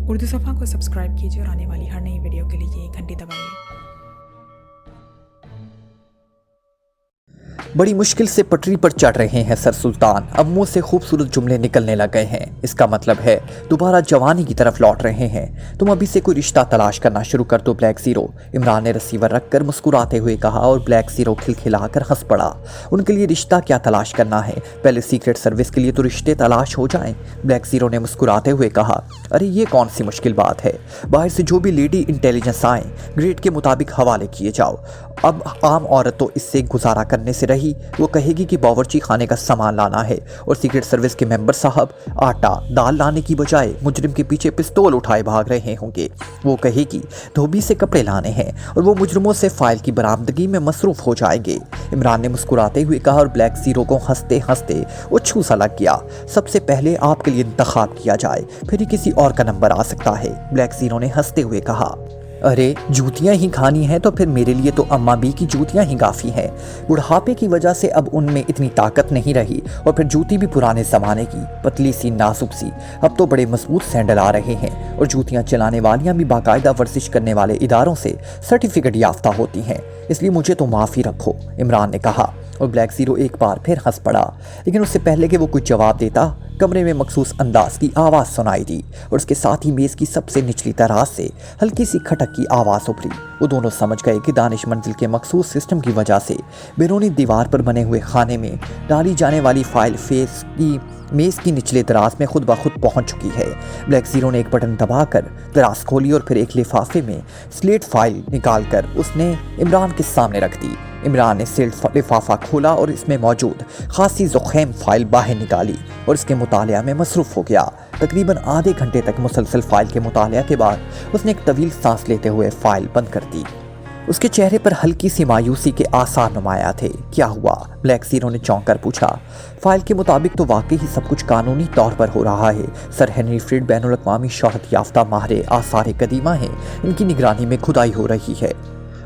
उर्दू सफ़ा को सब्सक्राइब कीजिए और आने वाली हर नई वीडियो के लिए घंटी दबाइए। बड़ी मुश्किल से पटरी पर चढ़ रहे हैं सर सुल्तान। अब मुंह से खूबसूरत जुमले निकलने लग गए हैं। इसका मतलब है दोबारा जवानी की तरफ लौट रहे हैं। तुम अभी से कोई रिश्ता तलाश करना शुरू कर दो ब्लैक ज़ीरो। इमरान ने रिसीवर रखकर मुस्कुराते हुए कहा और ब्लैक ज़ीरो खिलखिलाकर हंस पड़ा। उनके लिए रिश्ता क्या तलाश करना है, पहले सीक्रेट सर्विस के लिए तो रिश्ते तलाश हो जाएं। ब्लैक ज़ीरो ने मुस्कुराते हुए कहा, अरे ये कौन सी मुश्किल बात है। बाहर से जो भी लेडी इंटेलिजेंस आए ग्रेड के मुताबिक हवाले किए जाओ। अब आम औरत तो इससे गुजारा करने से रही, वो कहेगी कि बावर्ची खाने का सामान लाना है और सीक्रेट सर्विस के मेंबर साहब आटा दाल लाने की बजाय मुजरिम के पीछे पिस्तौल उठाए भाग रहे होंगे। वो कहेगी धोबी से कपड़े लाने हैं और वो मुजरिमों से फाइल की बरामदगी में मसरूफ हो जाएंगे। इमरान ने मुस्कुराते हुए कहा और ब्लैक ज़ीरो को हंसते हंसते उच्छू सा लग गया। सबसे पहले आपके लिए इंतखाब किया जाए, फिर ही किसी और का नंबर आ सकता है। ब्लैक ज़ीरो ने हंसते हुए कहा, अरे जूतियां ही खानी है तो फिर मेरे लिए तो अम्मा बी की जूतियां ही काफ़ी हैं। बुढ़ापे की वजह से अब उनमें इतनी ताकत नहीं रही और फिर जूती भी पुराने ज़माने की पतली सी नाजुक सी। अब तो बड़े मजबूत सैंडल आ रहे हैं और जूतियां चलाने वालियां भी बाकायदा वर्जिश करने वाले इदारों से सर्टिफिकेट याफ्ता होती हैं। इसलिए मुझे तो माफ़ी रखो, इमरान ने कहा और ब्लैक ज़ीरो एक बार फिर हंस पड़ा। लेकिन उससे पहले कि वो कुछ जवाब देता, कमरे में मखसूस अंदाज की आवाज़ सुनाई दी और उसके साथ ही मेज़ की सबसे निचली दराज से हल्की सी खटक की आवाज़ उभरी। वो दोनों समझ गए कि दानिश मंजिल के मखसूस सिस्टम की वजह से बैरूनी दीवार पर बने हुए खाने में डाली जाने वाली फाइल फेस की मेज़ की निचले दराज में खुद ब खुद पहुंच चुकी है। ब्लैक ज़ीरो ने एक बटन दबाकर दराज खोली और फिर एक लिफाफे में स्लेट फाइल निकालकर उसने इमरान के सामने रख दी। इमरान ने स्लेट लिफाफा खोला और इसमें मौजूद खासी ज़ुख़ैम फाइल बाहर निकाली और इसके मुतालिया में मसरूफ़ हो गया। तकरीबन आधे घंटे तक मुसलसल फाइल के मुतालिया के बाद उसने एक तवील सांस लेते हुए फाइल बंद कर दी। उसके चेहरे पर हल्की सी मायूसी के आसार नुमाया थे। क्या हुआ? ब्लैक ज़ीरो ने चौंक कर पूछा। फाइल के मुताबिक तो वाकई ही सब कुछ कानूनी तौर पर हो रहा है। सर हेनरी फ्रेड बैनुल अक़वामी शोहरत याफ्ता माहिर आसार कदीमा हैं। इनकी निगरानी में खुदाई हो रही है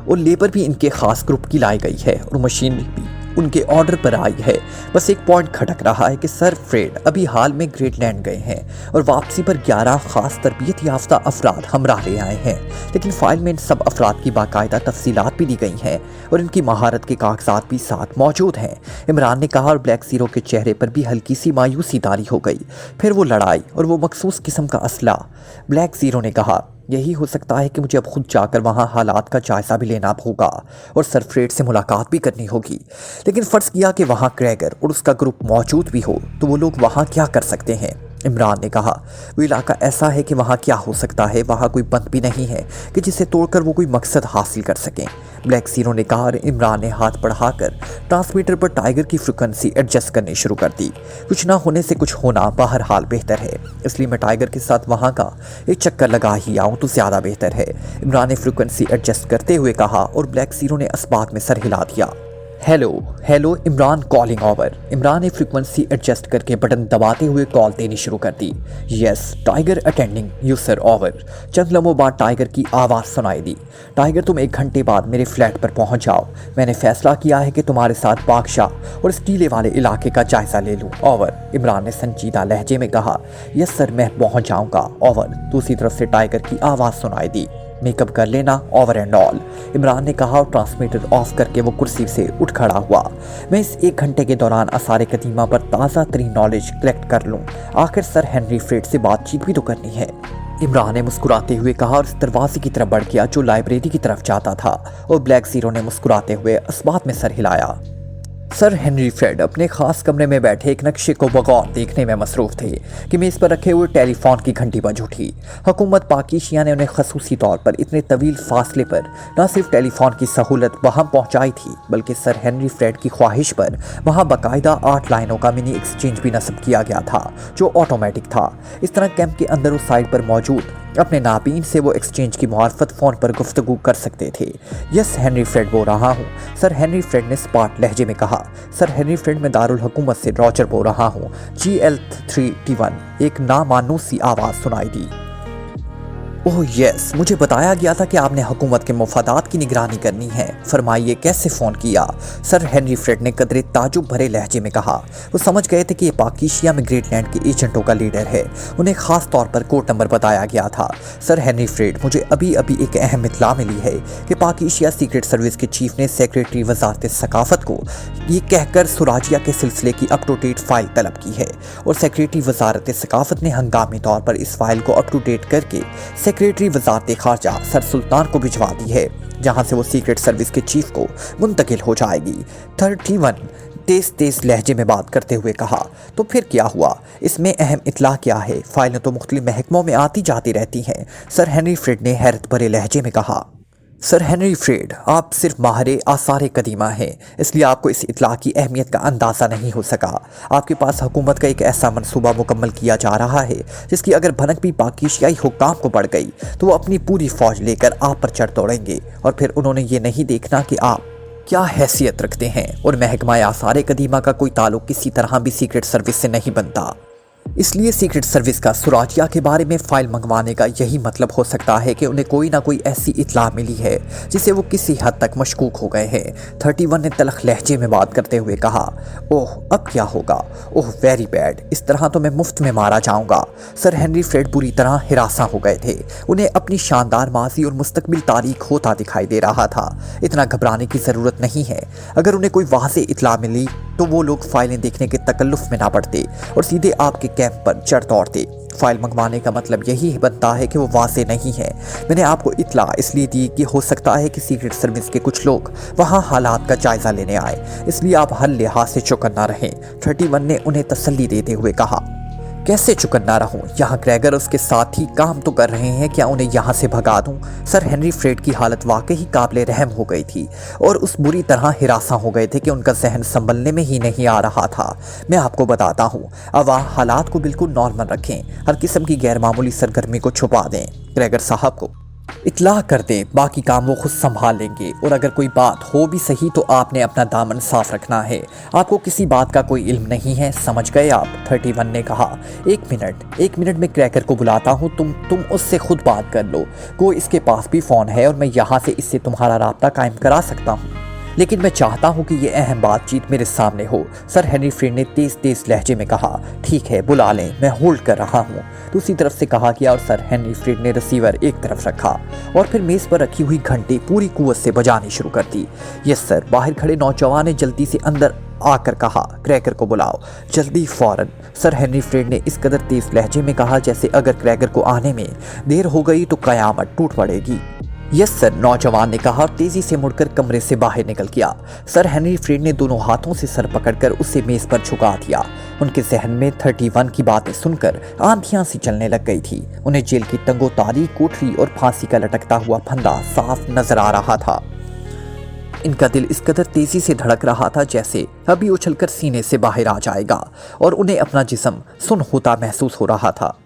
और लेबर भी इनके ख़ास ग्रुप की लाई गई है और मशीनरी भी उनके ऑर्डर पर आई है। बस एक पॉइंट खटक रहा है कि सर फ्रेड अभी हाल में ग्रेटलैंड गए हैं और वापसी पर 11 ख़ास तरबियत याफ्ता अफराद हमराह ले आए हैं। लेकिन फाइल में इन सब अफराद की बाकायदा तफसीलात भी दी गई हैं और इनकी महारत के कागजात भी साथ मौजूद हैं, इमरान ने कहा और ब्लैक ज़ीरो के चेहरे पर भी हल्की सी मायूसी तारी हो गई। फिर वो लड़ाई और वो मखसूस किस्म का असला। ब्लैक ज़ीरो ने कहा, यही हो सकता है कि मुझे अब खुद जाकर वहाँ हालात का जायज़ा भी लेना होगा और सर फ्रेड से मुलाकात भी करनी होगी। लेकिन फ़र्ज़ किया कि वहाँ क्रैगर और उसका ग्रुप मौजूद भी हो तो वो लोग वहाँ क्या कर सकते हैं? इमरान ने कहा, वो इलाका ऐसा है कि वहाँ क्या हो सकता है, वहाँ कोई बंद भी नहीं है कि जिसे तोड़कर वो कोई मकसद हासिल कर सकें। ब्लैक ज़ीरो ने कहा और इमरान ने हाथ बढ़ाकर ट्रांसमीटर पर टाइगर की फ्रिक्वेंसी एडजस्ट करनी शुरू कर दी। कुछ ना होने से कुछ होना बहरहाल बेहतर है, इसलिए मैं टाइगर के साथ वहाँ का एक चक्कर लगा ही आऊँ तो ज़्यादा बेहतर है, इमरान ने फ्रिक्वेंसी एडजस्ट करते हुए कहा और ब्लैक ज़ीरो ने इस्बात में सर हिला दिया। Hello hello Imran calling over. Imran ने फ्रिक्वेंसी एडजस्ट करके बटन दबाते हुए कॉल देनी शुरू कर दी। Yes tiger attending you sir over. चंद लम्हों बाद टाइगर की आवाज़ सुनाई दी। टाइगर तुम 1 घंटे बाद मेरे फ्लैट पर पहुंच जाओ। मैंने फैसला किया है कि तुम्हारे साथ बादशाह और इस टीले वाले इलाके का जायज़ा ले लूँ। ओवर। इमरान ने संजीदा लहजे में कहा, यस सर मैं पहुँच जाऊँगा। ओवर। दूसरी तरफ से टाइगर की आवाज़ सुनाई दी। मेकअप कर लेना ओवर एंड ऑल, इमरान ने कहा और ट्रांसमीटर ऑफ करके वो कुर्सी से उठ खड़ा हुआ। मैं इस 1 घंटे के दौरान आसार कदीमा पर ताज़ा तरीन नॉलेज कलेक्ट कर लूँ। आखिर सर हेनरी फ्रेड से बातचीत भी तो करनी है, इमरान ने मुस्कुराते हुए कहा और इस दरवाजे की तरफ बढ़ गया जो लाइब्रेरी की तरफ जाता था और ब्लैक ज़ीरो ने मुस्कुराते हुए इस्बात में सर हिलाया। सर हेनरी फ्रेड अपने ख़ास कमरे में बैठे एक नक्शे को बगौर देखने में मसरूफ़ थे कि मेज़ पर रखे हुए टेलीफोन की घंटी बज उठी। हुकूमत पाकिस्तान ने उन्हें खसूसी तौर पर इतने तवील फासले पर न सिर्फ टेलीफोन की सहूलत वहाँ पहुँचाई थी बल्कि सर हेनरी फ्रेड की ख्वाहिश पर वहाँ बाकायदा 8 लाइनों का मिनी एक्सचेंज भी नस्ब किया गया था जो ऑटोमेटिक था। इस तरह कैंप के अंदर उस साइड पर मौजूद अपने नाबीन से वो एक्सचेंज की मुआरफत फ़ोन पर गुफ्तगू कर सकते थे। यस हेनरी फ्रेड बोल रहा हूँ, सर हेनरी फ्रेड ने स्पाट लहजे में कहा। सर हेनरी फ्रेड मैं दारुल हुकूमत से रॉजर बोल रहा हूँ। GL3T1 एक नामानूस सी आवाज़ सुनाई दी। ओह यस, मुझे बताया गया था कि आपने हुकूमत के मफादात की निगरानी करनी है। फरमाइए कैसे फ़ोन किया? सर हेनरी फ्रेड ने कदरे ताजुब भरे लहजे में कहा। वो समझ गए थे कि ये पाकिशिया में ग्रेटलैंड के एजेंटों का लीडर है। उन्हें ख़ास तौर पर कोड नंबर बताया गया था। सर हेनरी फ्रेड, मुझे अभी अभी एक अहम इत्तला मिली है कि पाकिशिया सीक्रेट सर्विस के चीफ ने सेक्रेटरी वजारत सकाफत को ये कहकर सुराजिया के सिलसिले की अप टू डेट फाइल तलब की है, और सेक्रेटरी वजारत सकाफत ने हंगामी तौर पर इस फाइल को अप टू डेट करके सेक्रेटरी वजारत खारजा सर सुल्तान को भिजवा दी है, जहां से वो सीक्रेट सर्विस के चीफ को मुंतकिल हो जाएगी। 31 तेज लहजे में बात करते हुए कहा। तो फिर क्या हुआ? इसमें अहम इत्तला क्या है? फाइलें तो मुख्तलिफ महकमों में आती जाती रहती हैं। सर हेनरी फ्रेड ने हैरत भरे लहजे में कहा। सर हेनरी फ्रेड, आप सिर्फ माहिर आसार कदीमा हैं, इसलिए आपको इस इत्तला की अहमियत का अंदाज़ा नहीं हो सका। आपके पास हुकूमत का एक ऐसा मनसूबा मुकम्मल किया जा रहा है जिसकी अगर भनक भी पाकिशियाई हुक्काम को पड़ गई तो वो अपनी पूरी फौज लेकर आप पर चढ़ दौड़ेंगे, और फिर उन्होंने ये नहीं देखना कि आप क्या हैसियत रखते हैं, और महकमा आसार कदीमा का कोई ताल्लुक किसी तरह भी सीक्रेट सर्विस से नहीं बनता। इसलिए सीक्रेट सर्विस का सुराजिया के बारे में फ़ाइल मंगवाने का यही मतलब हो सकता है कि उन्हें कोई ना कोई ऐसी इत्तला मिली है जिसे वो किसी हद तक मशकूक हो गए हैं। 31 ने तलख लहजे में बात करते हुए कहा। ओह, अब क्या होगा? ओह वेरी बैड, इस तरह तो मैं मुफ्त में मारा जाऊंगा। सर हेनरी फ्रेड बुरी तरह हिरासा हो गए थे। उन्हें अपनी शानदार माजी और मुस्तकबिल तारीख होता दिखाई दे रहा था। इतना घबराने की ज़रूरत नहीं है। अगर उन्हें कोई वाज़ेह इत्तला मिली तो वो लोग फाइलें देखने के तकल्लुफ़ में ना पड़ते और सीधे आपके कैंप पर चढ़ दौड़ते। फाइल मंगवाने का मतलब यही बनता है कि वो वाज़ेह नहीं है। मैंने आपको इत्तला इसलिए दी कि हो सकता है कि सीक्रेट सर्विस के कुछ लोग वहाँ हालात का जायज़ा लेने आए, इसलिए आप हर लिहाज से चौकन्ना रहें। 31 ने उन्हें तसल्ली देते हुए कहा। कैसे चौकन्ना रहूं? यहाँ क्रैगर उसके साथ ही काम तो कर रहे हैं, क्या उन्हें यहाँ से भगा दूं? सर हेनरी फ्रेड की हालत वाकई काबिले रहम हो गई थी और उस बुरी तरह हिरासा हो गए थे कि उनका जहन संभलने में ही नहीं आ रहा था। मैं आपको बताता हूँ, अब हालात को बिल्कुल नॉर्मल रखें, हर किस्म की गैर मामूली सरगर्मी को छुपा दें, क्रैगर साहब को इत्तला कर दें, बाकी काम वो खुद संभाल लेंगे, और अगर कोई बात हो भी सही तो आपने अपना दामन साफ रखना है। आपको किसी बात का कोई इल्म नहीं है, समझ गए आप? 31 ने कहा। एक मिनट में क्रैकर को बुलाता हूँ, तुम उससे खुद बात कर लो। कोई इसके पास भी फ़ोन है और मैं यहाँ से इससे तुम्हारा राब्ता कायम करा सकता हूँ, लेकिन मैं चाहता हूँ कि ये अहम बातचीत मेरे सामने हो। सर हेनरी फ्रेड ने तेज लहजे में कहा। ठीक है, बुला लें, मैं होल्ड कर रहा हूँ, दूसरी तरफ से कहा गया, और सर हेनरी फ्रेड ने रिसीवर एक तरफ रखा और फिर मेज़ पर रखी हुई घंटी पूरी कुव्वत से बजानी शुरू कर दी। यस सर, बाहर खड़े नौजवान ने जल्दी से अंदर आकर कहा। क्रैकर को बुलाओ, जल्दी, फौरन। सर हेनरी फ्रेड ने इस कदर तेज लहजे में कहा जैसे अगर क्रैकर को आने में देर हो गई तो कयामत टूट पड़ेगी। यस सर, नौजवान ने कहा और तेजी से मुड़कर कमरे से बाहर निकल गया। सर हेनरी फ्रेड ने दोनों हाथों से सर पकड़कर उसे मेज पर झुका दिया। उनके जहन में 31 की बातें सुनकर आंधियां सी चलने लग गई थी। उन्हें जेल की तंगोतारी कोठरी और फांसी का लटकता हुआ फंदा साफ नजर आ रहा था। इनका दिल इस कदर तेजी से धड़क रहा था जैसे अभी उछलकर सीने से बाहर आ जाएगा, और उन्हें अपना जिस्म सुन्न होता महसूस हो रहा था।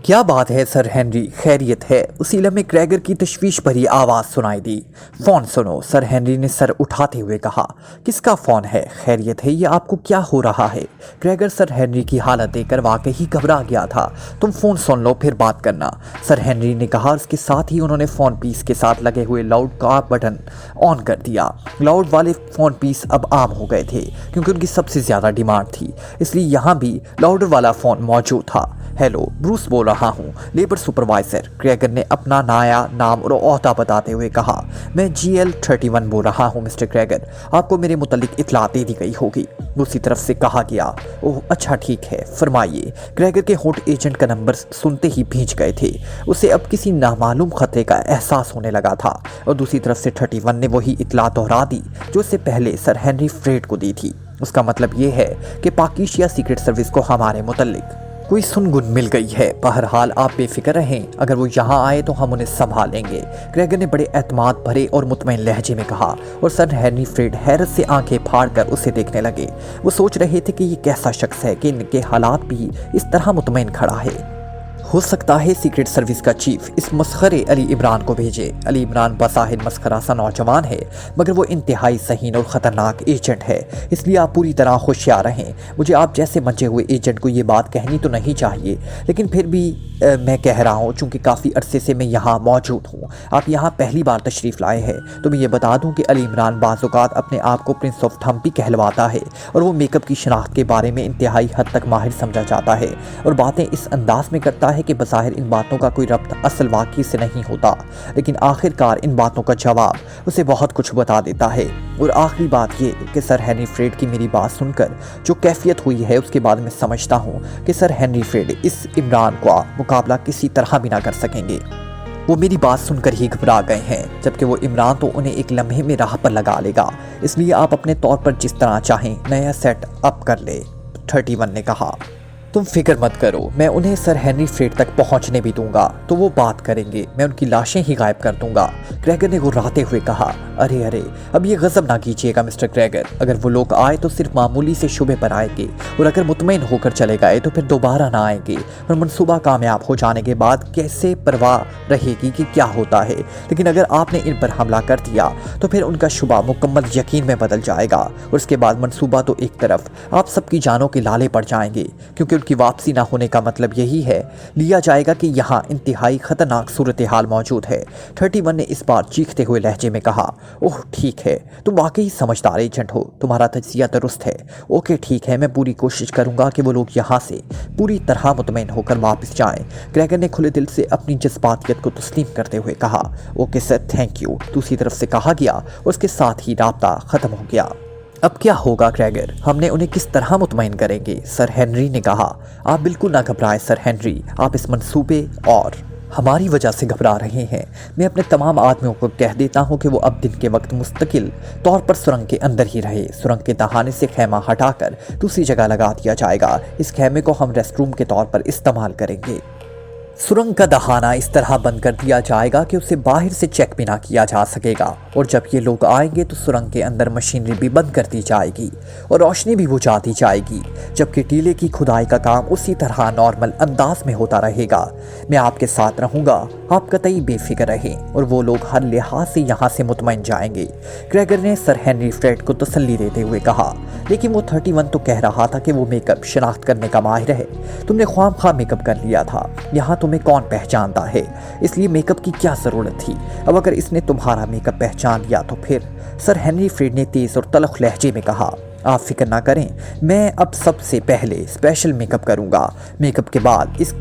क्या बात है सर हेनरी, खैरियत है? उसी लम्हे क्रैगर की तशवीश भरी आवाज़ सुनाई दी। फ़ोन सुनो, सर हेनरी ने सर उठाते हुए कहा। किसका फ़ोन है? खैरियत है? ये आपको क्या हो रहा है? क्रैगर सर हेनरी की हालत देखकर वाकई ही घबरा गया था। तुम फ़ोन सुन लो फिर बात करना, सर हेनरी ने कहा। उसके साथ ही उन्होंने फ़ोन पीस के साथ लगे हुए लाउड का बटन ऑन कर दिया। लाउड वाले फ़ोन पीस अब आम हो गए थे क्योंकि उनकी सबसे ज़्यादा डिमांड थी, इसलिए यहाँ भी लाउडर वाला फ़ोन मौजूद था। हेलो, ब्रूस बोल रहा हूँ, लेबर सुपरवाइजर, क्रैगर ने अपना नया नाम और ओहदा बताते हुए कहा। मैं GL 31 बोल रहा हूँ मिस्टर क्रैगर, आपको मेरे मुतल्लिक इत्तला दे दी गई होगी, दूसरी तरफ से कहा गया। ओह अच्छा ठीक है, फरमाइए। क्रैगर के होंठ एजेंट का नंबर सुनते ही भींच गए थे। उसे अब किसी नामालूम खतरे का एहसास होने लगा था, और दूसरी तरफ से 31 ने वही इत्तला दोहरा दी जो उससे पहले सर हेनरी फ्रेड को दी थी। उसका मतलब ये है कि पाकिशिया सीक्रेट सर्विस को हमारे मुतल्लिक कोई सुनगुन मिल गई है। बहरहाल आप बेफिक्र रहें, अगर वो यहाँ आए तो हम उन्हें संभालेंगे, क्रैगर ने बड़े एतमाद भरे और मुतमईन लहजे में कहा। और सर हेनरी फ्रेड हैरत से आंखें फाड़ कर उसे देखने लगे। वो सोच रहे थे कि ये कैसा शख्स है कि इनके हालात भी इस तरह मुतमईन खड़ा है। हो सकता है सीक्रेट सर्विस का चीफ इस मस्खरे अली इमरान को भेजे। अली इमरान बज़ाहिर मस्खरा सा नौजवान है, मगर वो इंतहाई सहीन और ख़तरनाक एजेंट है, इसलिए आप पूरी तरह होशियार रहें। मुझे आप जैसे मंचे हुए एजेंट को ये बात कहनी तो नहीं चाहिए, लेकिन फिर भी मैं कह रहा हूँ चूँकि काफ़ी अरसे से मैं यहाँ मौजूद हूँ, आप यहाँ पहली बार तशरीफ़ लाए हैं, तो मैं ये बता दूँ कि अली इमरान बाज़ औक़ात अपने आप को प्रिंस ऑफ थम्पी कहलवाता है और वो मेकअप की शनाख्त के बारे में इंतहाई हद तक माहिर समझा जाता है और बातें इस अंदाज में करता है कि बज़ाहिर इन बातों का कोई रब्त असल वाक़ई से नहीं होता, लेकिन आखिरकार इन बातों का जवाब उसे बहुत कुछ बता देता है। और आखिरी बात ये कि सर हेनरी फ्रेड की मेरी बात सुनकर जो कैफियत हुई है उसके बाद मैं समझता हूँ कि सर हेनरी फ्रेड इस इमरान का मुकाबला किसी तरह भी ना कर सकेंगे। वो मेरी बात सुनकर ही घबरा गए हैं, जबकि वो इमरान तो उन्हें एक लम्हे में राह पर लगा लेगा, इसलिए आप अपने तौर पर जिस तरह चाहें नया सेट अप कर ले, 31 ने कहा। तुम फिक्र मत करो, मैं उन्हें सर हेनरी फ्रेड तक पहुंचने भी दूंगा तो वो बात करेंगे, मैं उनकी लाशें ही गायब कर दूंगा। ग्रेगर ने गुर्राते हुए कहा, अरे अरे अब ये गजब ना कीजिएगा मिस्टर ग्रेगर, अगर वो लोग आए तो सिर्फ मामूली से शुबे पर आएंगे और अगर मुतमईन होकर चले गए तो फिर दोबारा ना आएंगे और मनसूबा कामयाब हो जाने के बाद कैसे परवाह रहेगी कि क्या होता है, लेकिन अगर आपने इन पर हमला कर दिया तो फिर उनका शुबा मुकम्मल यकीन में बदल जाएगा और उसके बाद मनसूबा तो एक तरफ आप सबकी जानों के लाले पड़ जाएंगे, क्योंकि उनकी वापसी ना होने का मतलब यही है लिया जाएगा कि यहाँ इंतहाई खतरनाक सूरत हाल मौजूद है। 31 ने इस बार चीखते हुए लहजे में कहा, ओह ठीक है, तुम वाकई समझदार एजेंट हो, तुम्हारा तज्जिया दुरुस्त है। ओके ठीक है, मैं पूरी कोशिश करूंगा कि वो लोग यहाँ से पूरी तरह मुतमईन होकर वापस जाएं। ग्रेगर ने खुले दिल से अपनी जज्बातियत को तस्लीम करते हुए कहा, ओके सर थैंक यू। दूसरी तरफ से कहा गया और उसके साथ ही राब्ता खत्म हो गया। अब क्या होगा ग्रेगर, हमने उन्हें किस तरह मुतमईन करेंगे? सर हेनरी ने कहा, आप बिल्कुल ना घबराएं सर हेनरी, आप इस मंसूबे और हमारी वजह से घबरा रहे हैं। मैं अपने तमाम आदमियों को कह देता हूं कि वो अब दिन के वक्त मुस्तकिल तौर पर सुरंग के अंदर ही रहे। सुरंग के दहाने से खैमा हटाकर दूसरी जगह लगा दिया जाएगा। इस खैमे को हम रेस्ट रूम के तौर पर इस्तेमाल करेंगे। सुरंग का दहाना इस तरह बंद कर दिया जाएगा कि उसे बाहर से चेक भी ना किया जा सकेगा और जब ये लोग आएंगे तो सुरंग के अंदर मशीनरी भी बंद कर दी जाएगी और रोशनी भी बुझा दी जाएगी, जबकि टीले की खुदाई का काम उसी तरह नॉर्मल अंदाज में होता रहेगा। मैं आपके साथ रहूंगा, आप कतई बेफिक्र रहें और वो लोग हर लिहाज से यहाँ से मुतमईन जाएंगे। ग्रेगर ने सर हेनरी फ्रेड को तसल्ली देते हुए कहा, लेकिन वो 31 तो कह रहा था कि वो मेकअप शनाख्त करने का माहिर है। तुमने ख्वाम मेकअप कर लिया था, यहाँ तुम्हें कौन पहचानता है, इसलिए मेकअप की क्या ज़रूरत थी? अब अगर इसने तुम्हारा मेकअप पहचान लिया तो फिर? सर हेनरी फ्रेड ने तेज़ और तलख लहजे में कहा, आप फिक्र ना करें, मैं अब सबसे पहले स्पेशल मेकअप करूंगा। मेकअप के बाद इस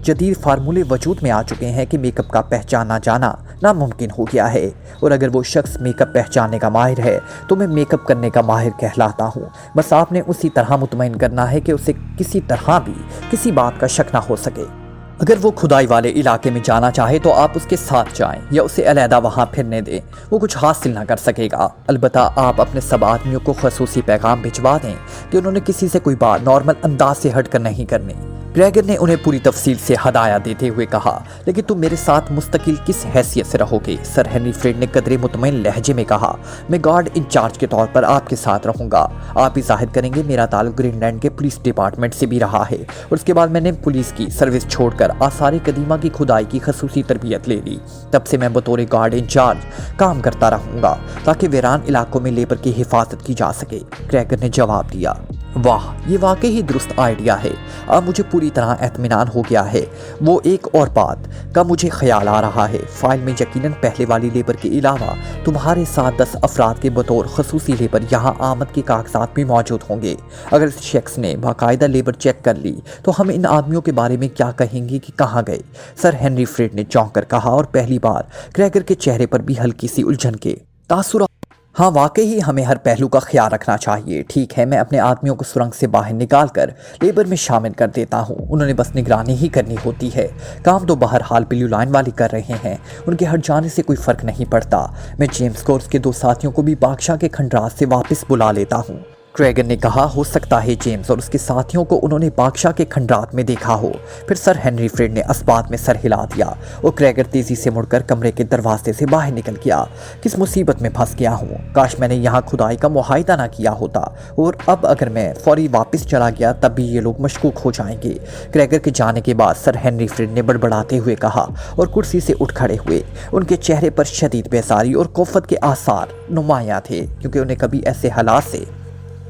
जदीद फार्मूले वजूद में आ चुके हैं कि मेकअप का पहचाना जाना नामुमकिन हो गया है और अगर वो शख्स मेकअप पहचानने का माहिर है तो मैं मेकअप करने का माहिर कहलाता हूँ। बस आपने उसी तरह मुतमईन करना है कि उसे किसी तरह भी किसी बात का शक ना हो सके। अगर वो खुदाई वाले इलाके में जाना चाहे तो आप उसके साथ जाएं या उसे अलहदा वहाँ फिरने दें, वो कुछ हासिल ना कर सकेगा। अलबत्ता आप अपने सब आदमियों को खसूसी पैगाम भिजवा दें कि उन्होंने किसी से कोई बात नॉर्मल अंदाज से हट कर नहीं करनी। ग्रेगर ने उन्हें पूरी तफसील से हदाया देते हुए कहा, लेकिन तुम मेरे साथ मुस्तकिल किस हैसियत से रहोगे? सर हेनरी फ्रेड ने कदरे मुतमईन लहजे में कहा, मैं गार्ड इंचार्ज के तौर पर आपके साथ रहूंगा। आप ही जाहिर करेंगे मेरा ताल्लुक ग्रीनलैंड के पुलिस डिपार्टमेंट से भी रहा है और उसके बाद मैंने पुलिस की सर्विस छोड़कर आसार कदीमा की खुदाई की खसूसी तरबियत ले ली। तब से मैं बतौर गार्ड इंचार्ज काम करता रहूंगा ताकि वीरान इलाकों में लेबर की हिफाजत की जा सके। ग्रेगर ने जवाब दिया, वाह ये वाकई ही दुरुस्त आइडिया है, अब मुझे पूरी तरह एतमीनान हो गया है। वो एक और बात का मुझे ख्याल आ रहा है, फाइल में यकीनन पहले वाली लेबर के अलावा तुम्हारे साथ 10 अफराद के बतौर खसूसी लेबर यहाँ आमद के कागजात भी मौजूद होंगे। अगर इस शख्स ने बाकायदा लेबर चेक कर ली तो हम इन आदमियों के बारे में क्या कहेंगे कि कहाँ गए? सर हेनरी फ्रेड ने चौंक कर कहा और पहली बार ग्रेगर के चेहरे पर भी हल्की सी उलझन के तासुर। हाँ वाकई ही हमें हर पहलू का ख्याल रखना चाहिए। ठीक है, मैं अपने आदमियों को सुरंग से बाहर निकाल कर लेबर में शामिल कर देता हूँ, उन्होंने बस निगरानी ही करनी होती है। काम तो बहरहाल ब्लू लाइन वाली कर रहे हैं, उनके हट जाने से कोई फ़र्क नहीं पड़ता। मैं जेम्स कोर्स के 2 साथियों को भी बादशाह के खंडरात से वापस बुला लेता हूँ। ग्रेगर ने कहा, हो सकता है जेम्स और उसके साथियों को उन्होंने बादशाह के खंडरात में देखा हो। फिर सर हेनरी फ्रेड ने अस्बात में सर हिला दिया और ग्रेगर तेजी से मुड़कर कमरे के दरवाजे से बाहर निकल गया। किस मुसीबत में फंस गया हूँ, काश मैंने यहाँ खुदाई का मुआहिदा ना किया होता और अब अगर मैं फौरी वापस चला गया तब भी ये लोग मशकूक हो जाएंगे। ग्रेगर के जाने के बाद सर हेनरी फ्रेड ने बड़बड़ाते हुए कहा और कुर्सी से उठ खड़े हुए। उनके चेहरे पर शदीद बेजारी और कोफत के आसार नुमायां थे, क्योंकि उन्हें कभी ऐसे हालात से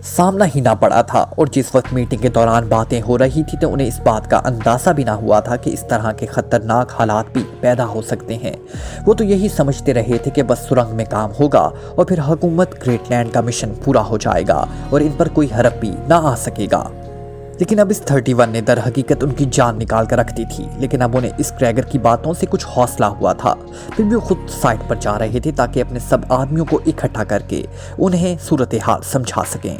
सामना ही ना पड़ा था। और जिस वक्त मीटिंग के दौरान बातें हो रही थी तो उन्हें इस बात का अंदाज़ा भी ना हुआ था कि इस तरह के खतरनाक हालात भी पैदा हो सकते हैं। वो तो यही समझते रहे थे कि बस सुरंग में काम होगा और फिर हुकूमत ग्रेटलैंड का मिशन पूरा हो जाएगा और इन पर कोई हड़प भी ना आ सकेगा। लेकिन अब इस 31 ने दर हकीकत उनकी जान निकाल कर रख दी थी। लेकिन अब उन्हें इस क्रैगर की बातों से कुछ हौसला हुआ था। फिर भी वो खुद साइड पर जा रहे थे ताकि अपने सब आदमियों को इकट्ठा करके उन्हें सूरत हाल समझा सकें।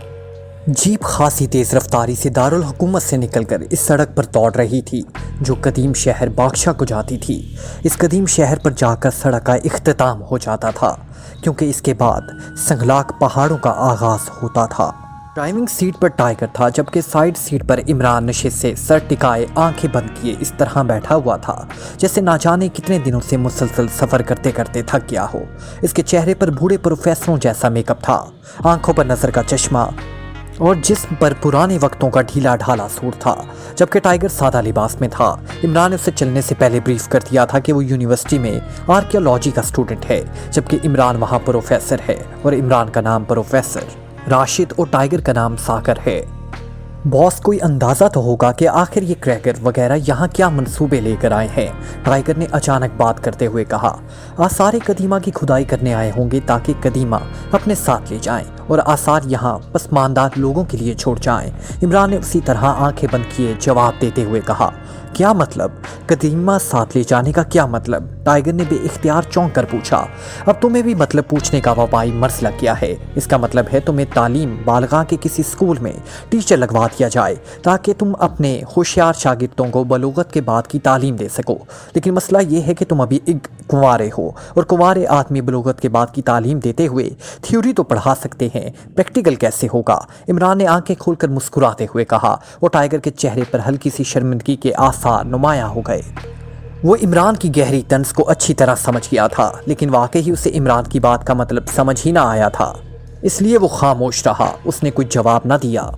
जीप खासी तेज रफ्तारी से दारुल हुकूमत से निकलकर इस सड़क पर दौड़ रही थी जो कदीम शहर बादशाह को जाती थी। इस कदीम शहर पर जाकर सड़क का इख्तिताम हो जाता था क्योंकि इसके बाद संगलाक पहाड़ों का आगाज होता था। ड्राइविंग सीट पर टाइगर था जबकि साइड सीट पर इमरान नशे से सर टिकाए आंखें बंद किए इस तरह बैठा हुआ था जैसे ना जाने कितने दिनों से मुसलसल सफ़र करते करते थक गया हो। इसके चेहरे पर बूढ़े प्रोफेसरों जैसा मेकअप था, आंखों पर नज़र का चश्मा और जिस्म पर पुराने वक्तों का ढीला ढाला सूट था। जबकि टाइगर सादा लिबास में था। इमरान ने उसे चलने से पहले ब्रीफ कर दिया था कि वो यूनिवर्सिटी में आर्कियोलॉजी का स्टूडेंट है जबकि इमरान वहाँ प्रोफेसर है और इमरान का नाम प्रोफेसर राशिद और टाइगर का नाम साकर है। बॉस कोई अंदाज़ा तो होगा कि आखिर ये क्रैकर वगैरह यहाँ क्या मंसूबे लेकर आए हैं। टाइगर ने अचानक बात करते हुए कहा, आसार कदीमा की खुदाई करने आए होंगे ताकि कदीमा अपने साथ ले जाएं और आसार यहाँ पसमानदार लोगों के लिए छोड़ जाएं। इमरान ने उसी तरह आंखें बंद किए जवाब देते हुए कहा, क्या मतलब? कदीमा साथ ले जाने का क्या मतलब? टाइगर ने बेइख्तियार चौंक कर पूछा। अब तुम्हें भी मतलब पूछने का वबाई मर्ज लग गया है। इसका मतलब है तुम्हें तालीम बालगा के किसी स्कूल में टीचर लगवा दिया जाए ताकि तुम अपने होशियार शागिर्दों को बलूगत के बाद की तालीम दे सको। लेकिन मसला ये है कि तुम अभी एक कुंवारे हो और कुंवारे आदमी बलूगत के बाद की तालीम देते हुए थ्योरी तो पढ़ा सकते हैं, प्रैक्टिकल कैसे होगा? इमरान ने आंखें खोलकर मुस्कुराते हुए कहा और टाइगर के चेहरे पर हल्की सी शर्मिंदगी के आसार नुमाया हो गए। वो इमरान की गहरी तंज को अच्छी तरह समझ गया था लेकिन वाकई उसे इमरान की बात का मतलब समझ ही ना आया था, इसलिए वो खामोश रहा। उसने कुछ जवाब ना दिया।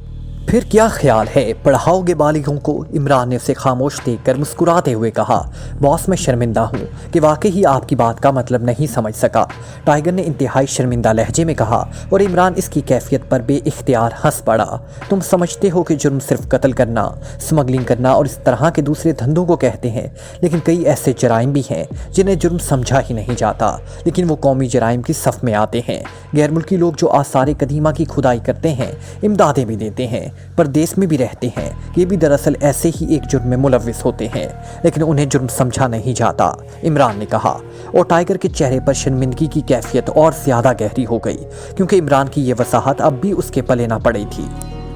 फिर क्या ख्याल है, पढ़ाओगे बालिगों को? इमरान ने उसे खामोश देखकर मुस्कुराते हुए कहा। बॉस, मैं शर्मिंदा हूँ कि वाकई ही आपकी बात का मतलब नहीं समझ सका, टाइगर ने इंतहाई शर्मिंदा लहजे में कहा और इमरान इसकी कैफियत पर बेइख्तियार हंस पड़ा। तुम समझते हो कि जुर्म सिर्फ कत्ल करना, स्मगलिंग करना और इस तरह के दूसरे धंधों को कहते हैं, लेकिन कई ऐसे जराइम भी हैं जिन्हें जुर्म समझा ही नहीं जाता लेकिन वो कौमी जराइम की सफ़ में आते हैं। गैर मुल्की लोग जो आसार कदीमा की खुदाई करते हैं, इमदादें भी देते हैं, परदेश में भी रहते हैं, ये भी दरअसल ऐसे ही एक जुर्म में मुलविस होते हैं लेकिन उन्हें जुर्म समझा नहीं जाता, इमरान ने कहा। और टाइगर के चेहरे पर शर्मिंदगी की कैफियत और ज़्यादा गहरी हो गई क्योंकि इमरान की ये वसाहत अब भी उसके पले ना पड़ी थी।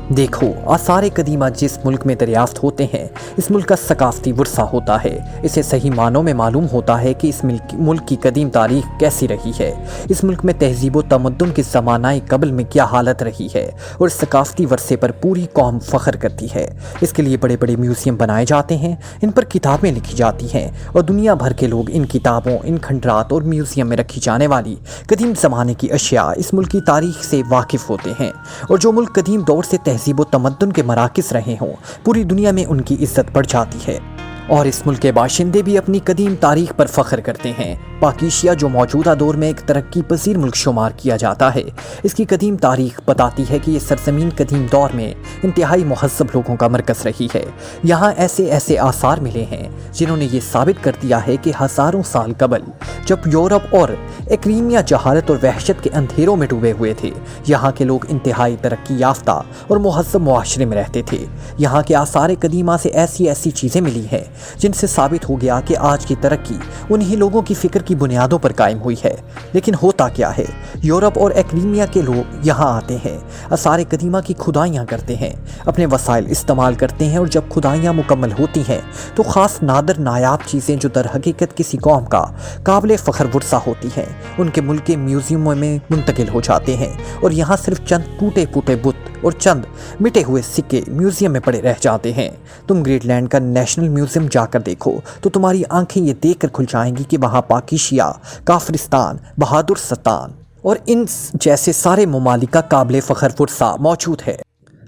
देखो, आसार कदीमा जिस मुल्क में दरियाफ्त होते हैं इस मुल्क का सकाफती वर्सा होता है। इसे सही मानों में मालूम होता है कि इस मुल्क की कदीम तारीख कैसी रही है, इस मुल्क में तहजीब व तमद्दुन के ज़मानाए कबल में क्या हालत रही है और इस सकाफती वर्से पर पूरी कौम फ़ख्र करती है। इसके लिए बड़े बड़े म्यूज़ियम बनाए जाते हैं, इन पर किताबें लिखी जाती हैं और दुनिया भर के लोग इन किताबों, इन खंडरात और म्यूज़ियम में रखी जाने वाली कदीम ज़माने की अशिया, इस मुल्क की तारीख से वाकिफ़ होते हैं। और जो मुल्क कदीम दौर से तहजीब व तमद्दुन के मराकिज़ रहे हों, पूरी दुनिया में उनकी इज्जत बढ़ जाती है और इस मुल्क के बाशिंदे भी अपनी कदीम तारीख पर फ़ख्र करते हैं। पाकिस्तान जो मौजूदा दौर में एक तरक्की पजीर मुल्क शुमार किया जाता है, इसकी कदीम तारीख बताती है कि ये सरजमीन कदीम दौर में इंतहाई महज़्ज़ब लोगों का मरकज़ रही है। यहाँ ऐसे ऐसे आसार मिले हैं जिन्होंने ये साबित कर दिया है कि हज़ारों साल कबल जब यूरोप और एक्रीमिया जहालत और वहशत के अंधेरों में डूबे हुए थे, यहाँ के लोग इंतहाई तरक्की याफ्ता और महज़्ज़ब मुआशरे में रहते थे। यहाँ के आसार कदीमा से ऐसी ऐसी चीज़ें मिली हैं जिनसे साबित हो गया कि आज की तरक्की उन्हीं लोगों की फ़िक्र की बुनियादों पर कायम हुई है। लेकिन होता क्या है, यूरोप और एक्रीमिया के लोग यहाँ आते हैं, आसार कदीमा की खुदाइयाँ करते हैं, अपने वसाइल इस्तेमाल करते हैं और जब खुदाइयाँ मुकम्मल होती हैं तो ख़ास नादर नायाब चीज़ें जो दर हकीकत किसी कौम का काबिल फ़ख्र वर्सा होती हैं उनके मुल्क के म्यूज़ियमों में मुंतकिल हो जाते हैं और यहाँ सिर्फ चंद टूटे फूटे बुत और चंद मिटे हुए सिक्के म्यूज़ियम में पड़े रह जाते हैं। तुम ग्रेटलैंड का नेशनल म्यूज़ियम जाकर देखो तो तुम्हारी आंखें ये देखकर खुल जाएंगी कि वहाँ पाकिस्तान, काफरिस्तान, बहादुरस्तान और इन जैसे सारे ममालिक का काबिल फ़ख्र वर्सा मौजूद है।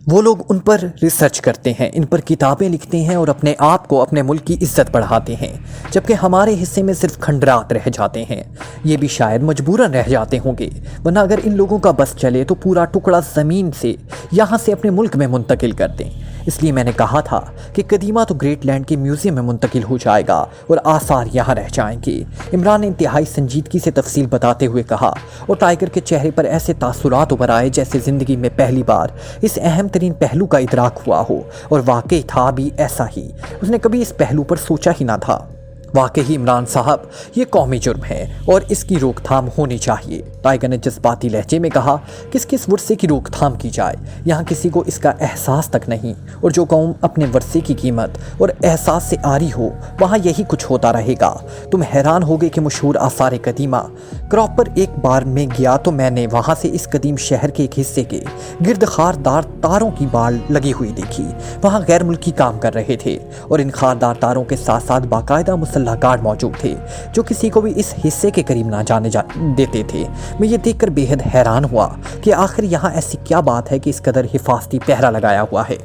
وہ لوگ ان پر ریسرچ کرتے ہیں، ان پر کتابیں لکھتے ہیں اور اپنے آپ کو، اپنے ملک کی عزت بڑھاتے ہیں، جبکہ ہمارے حصے میں صرف کھنڈرات رہ جاتے ہیں۔ یہ بھی شاید مجبوراً رہ جاتے ہوں گے، ورنہ اگر ان لوگوں کا بس چلے تو پورا ٹکڑا زمین سے یہاں سے اپنے ملک میں منتقل کر دیں۔ اس لیے میں نے کہا تھا کہ قدیمہ تو گریٹ لینڈ کے میوزیم میں منتقل ہو جائے گا اور آثار یہاں رہ جائیں گے۔ عمران نے انتہائی سنجیدگی سے تفصیل بتاتے ہوئے کہا، اور ٹائیگر کے چہرے پر ایسے تاثرات ابھر آئے جیسے زندگی میں پہلی بار اس اہم ترین پہلو کا ادراک ہوا ہو، اور واقعی تھا بھی ایسا ہی۔ اس نے کبھی اس پہلو پر سوچا ہی نہ تھا۔ واقعی عمران صاحب، یہ قومی جرم ہے اور اس کی روک تھام ہونی چاہیے۔ ٹائیگر نے جذباتی لہجے میں کہا، کس ورثے کی روک تھام کی جائے؟ یہاں کسی کو اس کا احساس تک نہیں، اور جو قوم اپنے ورثے کی قیمت اور احساس سے آری ہو وہاں یہی کچھ ہوتا رہے گا۔ تم حیران ہوگے کہ مشہور آثار قدیمہ کراپ پر ایک بار میں گیا تو میں نے وہاں سے اس قدیم شہر کے ایک حصے کے گرد خاردار تاروں کی بال لگی ہوئی دیکھی۔ وہاں غیر ملکی کام کر رہے تھے اور ان خاردار تاروں کے ساتھ ساتھ باقاعدہ مسلح گارڈ موجود تھے جو کسی کو بھی اس حصے کے قریب نہ جانے دیتے تھے۔ میں یہ دیکھ کر بے حد حیران ہوا کہ آخر یہاں ایسی کیا بات ہے کہ اس قدر حفاظتی پہرا لگایا ہوا ہے۔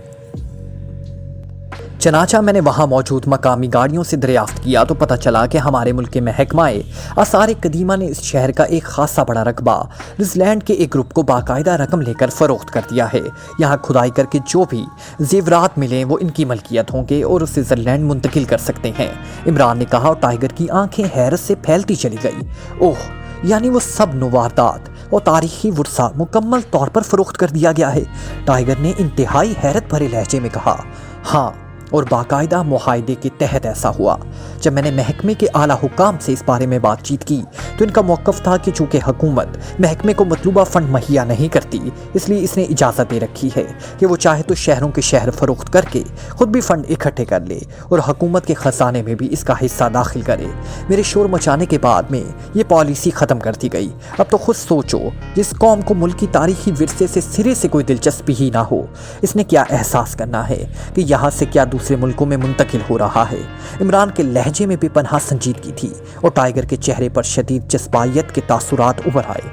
چنانچہ میں نے وہاں موجود مقامی گاڑیوں سے دریافت کیا تو پتہ چلا کہ ہمارے ملک کے محکمہ آثار قدیمہ نے اس شہر کا ایک خاصا بڑا رقبہ ریزلینڈ کے ایک گروپ کو باقاعدہ رقم لے کر فروخت کر دیا ہے۔ یہاں کھدائی کر کے جو بھی زیورات ملیں وہ ان کی ملکیت ہوں گے اور اسے سوئٹزرلینڈ منتقل کر سکتے ہیں، عمران نے کہا، اور ٹائیگر کی آنکھیں حیرت سے پھیلتی چلی گئی۔ اوہ، یعنی وہ سب نواردات اور تاریخی ورثہ مکمل طور پر فروخت کر دیا گیا ہے؟ ٹائیگر نے انتہائی حیرت بھرے لہجے میں کہا، ہاں، اور باقاعدہ معاہدے کے تحت ایسا ہوا۔ جب میں نے محکمے کے اعلیٰ حکام سے اس بارے میں بات چیت کی تو ان کا موقف تھا کہ چونکہ حکومت محکمے کو مطلوبہ فنڈ مہیا نہیں کرتی، اس لیے اس نے اجازت دے رکھی ہے کہ وہ چاہے تو شہروں کے شہر فروخت کر کے خود بھی فنڈ اکٹھے کر لے اور حکومت کے خزانے میں بھی اس کا حصہ داخل کرے۔ میرے شور مچانے کے بعد میں یہ پالیسی ختم کر دی گئی۔ اب تو خود سوچو، جس قوم کو ملک کی تاریخی ورثے سے سرے سے کوئی دلچسپی ہی نہ ہو، اس نے کیا احساس کرنا ہے کہ یہاں سے کیا دوسرے ملکوں میں منتقل ہو رہا ہے۔ عمران کے لہجے میں بے پناہ سنجیدگی تھی اور ٹائیگر کے چہرے پر شدید جذبائیت کے تاثرات ابھر آئے۔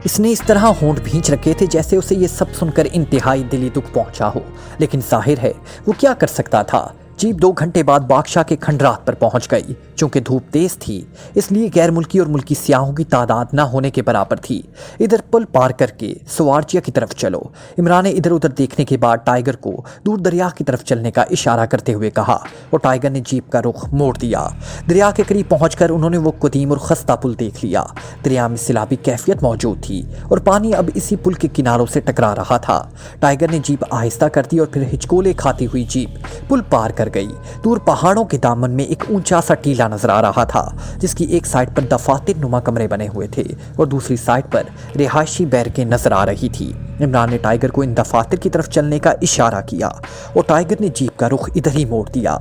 اس نے اس طرح ہونٹ بھینچ رکھے تھے جیسے اسے یہ سب سن کر انتہائی دلی دکھ پہنچا ہو، لیکن ظاہر ہے وہ کیا کر سکتا تھا۔ جیپ 2 گھنٹے بعد باکشاہ کے کھنڈرات پر پہنچ گئی۔ چونکہ دھوپ تیز تھی اس لیے غیر ملکی اور ملکی سیاحوں کی تعداد نہ ہونے کے برابر تھی۔ ادھر پل پار کر کے سوارجیا کی طرف چلو۔ عمران نے ادھر ادھر دیکھنے کے بعد ٹائیگر کو دور دریا کی طرف چلنے کا اشارہ کرتے ہوئے کہا، اور ٹائیگر نے جیپ کا رخ موڑ دیا۔ دریا کے قریب پہنچ کر انہوں نے وہ قدیم اور خستہ پل دیکھ لیا۔ دریا میں سیلابی کیفیت موجود تھی اور پانی اب اسی پل کے کناروں سے ٹکرا رہا تھا۔ ٹائیگر نے جیپ آہستہ کر دی اور پھر ہچکولے کھاتی ہوئی جیپ پل پار کر گئی۔ دور پہاڑوں کے دامن میں ایک اونچا سا ٹیلا نظر آ رہا تھا جس کی ایک سائڈ پر دفاتر نما کمرے بنے ہوئے تھے اور دوسری سائڈ پر رہائشی بیرکیں نظر آ رہی تھی۔ عمران نے ٹائیگر کو ان دفاتر کی طرف چلنے کا اشارہ کیا اور ٹائیگر نے جیپ کا رخ ادھر ہی موڑ دیا۔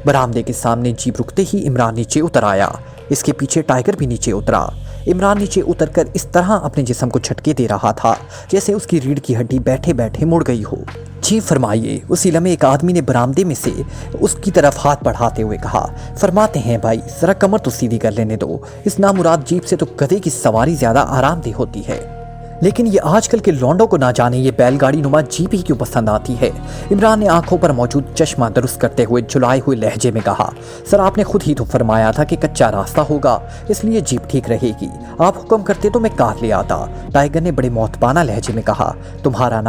برآمدے کے سامنے جیپ رکتے ہی عمران نیچے اتر آیا۔ اس کے پیچھے ٹائیگر بھی نیچے اترا۔ عمران نیچے اتر کر اس طرح اپنے جسم کو جھٹکے دے رہا تھا جیسے اس کی ریڑھ کی ہڈی بیٹھے بیٹھے مڑ گئی ہو۔ جی فرمائیے، اسی لمحے ایک آدمی نے برآمدے میں سے اس کی طرف ہاتھ بڑھاتے ہوئے کہا، فرماتے ہیں بھائی ذرا کمر تو سیدھی کر لینے دو، اس نامراد جیپ سے تو گدھے کی سواری زیادہ آرام دہ ہوتی ہے۔ لیکن یہ آج کل کے لونڈوں کو نہ جانے یہ بیل گاڑی نما جیپ ہی کیوں پسند آتی ہے۔ عمران نے آنکھوں پر موجود چشمہ درست کرتے ہوئے جھلائے ہوئے لہجے میں کہا، سر آپ نے خود ہی تو فرمایا تھا کہ کچا راستہ ہوگا اس لیے جیپ ٹھیک رہے گی، آپ حکم کرتے تو میں کار لے آتا۔ ٹائیگر نے بڑے معتبانہ لہجے میں کہا، تمہارا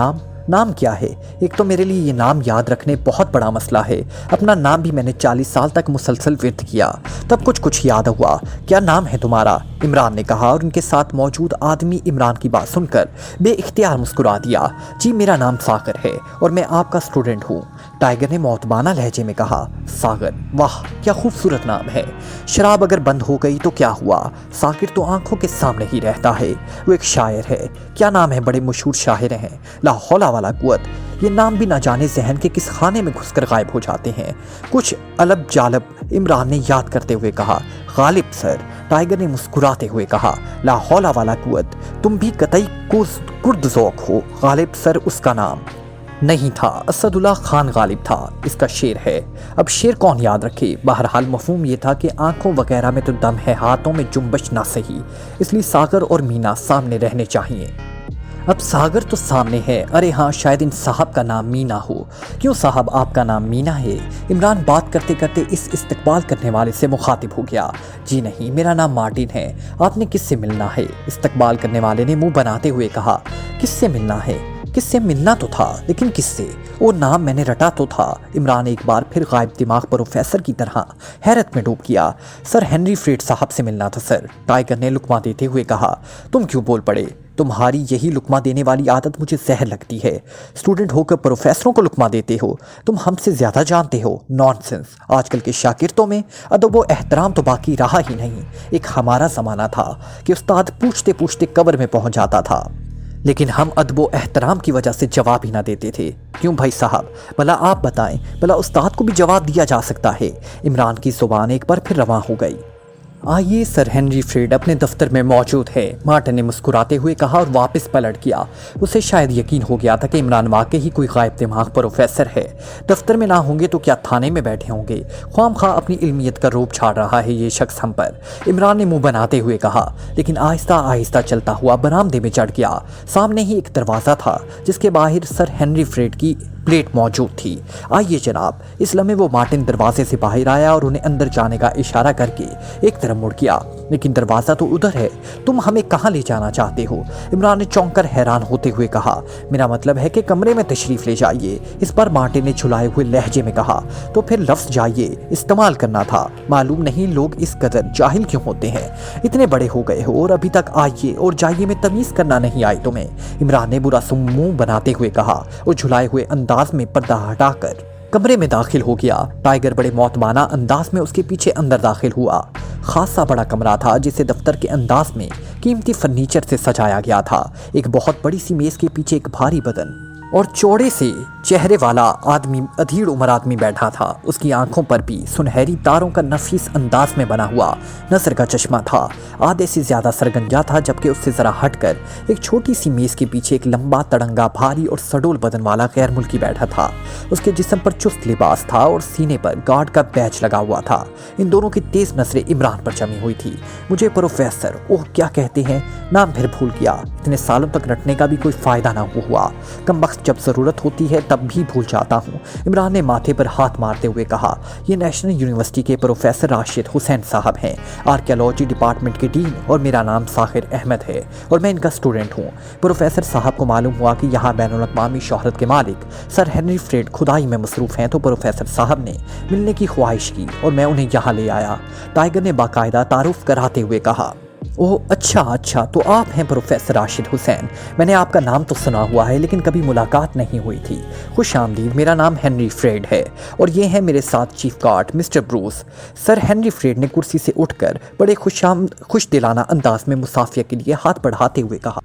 نام کیا ہے؟ ایک تو میرے لیے یہ نام یاد رکھنے بہت بڑا مسئلہ ہے، اپنا نام بھی میں نے 40 سال تک مسلسل ورد کیا، تب کچھ یاد ہوا۔ کیا نام ہے تمہارا؟ عمران نے کہا اور ان کے ساتھ موجود آدمی عمران کی بات سن کر بے اختیار مسکرا دیا۔ جی میرا نام ساغر ہے اور میں آپ کا اسٹوڈنٹ ہوں۔ ٹائیگر نے معتبانہ لہجے میں کہا، ساغر، واہ کیا خوبصورت نام ہے۔ شراب اگر بند ہو گئی تو کیا ہوا؟ ساغر تو آنکھوں کے سامنے ہی رہتا ہے، وہ ایک شاعر ہے۔ کیا نام ہے؟ بڑے مشہور شاعر ہیں، لا حول ولا قوت۔ یہ نام بھی نہ جانے ذہن کے کس خانے میں گھس کر غائب ہو جاتے ہیں۔ کچھ الب جالب عمران نے یاد کرتے ہوئے کہا، غالب سر۔ ٹائیگر نے مسکراتے ہوئے کہا، لا حول ولا قوت، تم بھی قطعی کرد ذوق ہو۔ غالب سر اس کا نام نہیں تھا، اسد اللہ خان غالب تھا، اس کا شعر ہے۔ اب شعر کون یاد رکھے؟ بہرحال مفہوم یہ تھا کہ آنکھوں وغیرہ میں تو دم ہے، ہاتھوں میں جنبش نہ سہی، اس لیے ساغر اور مینا سامنے رہنے چاہیے۔ اب सागर तो सामने है। अरे हाँ, शायद इन साहब का नाम मीना हो। क्यों साहब, आपका नाम मीना है? इमरान बात करते करते इस इस्तकबाल करने वाले से मुखातिब हो गया। जी नहीं, मेरा नाम मार्टिन है। आपने किससे मिलना है? इस्तकबाल करने वाले ने मुंह बनाते हुए कहा। किससे मिलना है? किससे मिलना तो था, लेकिन किससे? वो नाम मैंने रटा तो था। इमरान एक बार फिर गायब दिमाग प्रोफेसर की तरह हैरत में डूब गया। सर हेनरी फ्रेड साहब से मिलना था सर, टाइगर ने लुकमा देते हुए कहा। तुम क्यों बोल पड़े? तुम्हारी यही लुकमा देने वाली आदत मुझे जहर लगती है। स्टूडेंट होकर प्रोफेसरों को लुकमा देते हो। तुम हमसे ज़्यादा जानते हो। नॉनसेंस। आजकल के शागिर्दों में अदब व एहतराम तो बाकी रहा ही नहीं। एक हमारा ज़माना था कि उस्ताद पूछते पूछते कब्र में पहुंच जाता था, लेकिन हम अदब व एहतराम की वजह से जवाब ही ना देते थे। क्यों भाई साहब, भला आप बताएं, भला उस्ताद को भी जवाब दिया जा सकता है? इमरान की ज़ुबान एक बार फिर रवां हो गई। आइए, सर हेनरी फ्रेड अपने दफ्तर में मौजूद है, मार्टिन ने मुस्कुराते हुए कहा और वापस पलट गया। उसे शायद यकीन हो गया था कि इमरान वाकई ही कोई गायब दिमाग प्रोफेसर है। दफ्तर में ना होंगे तो क्या थाने में बैठे होंगे? ख्वामख्वाह अपनी इल्मियत का रूप झाड़ रहा है ये शख्स हम पर, इमरान ने मुंह बनाते हुए कहा, लेकिन आहिस्ता आहिस्ता चलता हुआ बरामदे में चढ़ गया। सामने ही एक दरवाज़ा था जिसके बाहर सर हेनरी फ्रेड की प्लेट मौजूद थी। आइए जनाब। इस लम्हे वो मार्टिन दरवाजे से बाहर आया और उन्हें अंदर जाने का इशारा करके एक तरफ मुड़ गया। लेकिन दरवाज़ा तो उधर है, तुम हमें कहाँ ले जाना चाहते हो? इमरान ने चौंक कर हैरान होते हुए कहा। मेरा मतलब है कि कमरे में तशरीफ़ ले जाइए, इस पर मार्टिन ने छुलाए हुए लहजे में कहा। तो फिर लफ्ज़ जाइए इस्तेमाल करना था। मालूम नहीं लोग इस कदर जाहिल क्यों होते हैं। इतने बड़े हो गए हो और अभी तक आइए और जाइए में तमीज़ करना नहीं आई तुम्हें, इमरान ने बुरा मुंह बनाते हुए कहा और झुलाए हुए अंदाज में पर्दा हटाकर कमरे में दाखिल हो गया। टाइगर बड़े मौतमाना अंदाज में उसके पीछे अंदर दाखिल हुआ। खासा बड़ा कमरा था जिसे दफ्तर के अंदाज में कीमती फर्नीचर से सजाया गया था। एक बहुत बड़ी सी मेज के पीछे एक भारी बदन और चौड़े से चेहरे वाला आदमी, अधीड़ उम्र आदमी बैठा था। उसकी आंखों पर भी सुनहरी तारों का नफीस अंदाज में बना हुआ नजर का चश्मा था। आधे से ज्यादा सरगंजा था, जबकि उससे जरा हटकर एक छोटी सी मेज के पीछे एक लंबा तड़ंगा भारी और सडोल बदन वाला गैर मुल्की बैठा था। उसके जिस्म पर चुस्त लिबास था और सीने पर गार्ड का बैच लगा हुआ था। इन दोनों की तेज नजरें इमरान पर जमी हुई थी। मुझे प्रोफेसर, ओह क्या कहते हैं, नाम फिर भूल गया। इतने सालों तक रटने का भी कोई फायदा ना हुआ। कमबख्त जब ज़रूरत होती है तब भी भूल जाता हूँ, इमरान ने माथे पर हाथ मारते हुए कहा। ये नेशनल यूनिवर्सिटी के प्रोफेसर राशिद हुसैन साहब हैं, आर्कियोलॉजी डिपार्टमेंट के डीन, और मेरा नाम साहिर अहमद है और मैं इनका स्टूडेंट हूँ। प्रोफेसर साहब को मालूम हुआ कि यहाँ बैनुल-अक़वामी शोहरत के मालिक सर हेनरी फ्रेड खुदाई में मसरूफ़ हैं, तो प्रोफेसर साहब ने मिलने की ख्वाहिश की और मैं उन्हें यहाँ ले आया, टाइगर ने बाकायदा तारुफ कराते हुए कहा। ओह अच्छा, तो आप हैं प्रोफेसर राशिद हुसैन। मैंने आपका नाम तो सुना हुआ है, लेकिन कभी मुलाकात नहीं हुई थी। खुश आमदीद, मेरा नाम हेनरी फ्रेड है और ये है मेरे साथ chief guard mister Bruce. Sir Henry Fred ने कुर्सी से उठकर बड़े खुश दिलाना अंदाज में मुसाफिया के लिए हाथ बढ़ाते हुए कहा।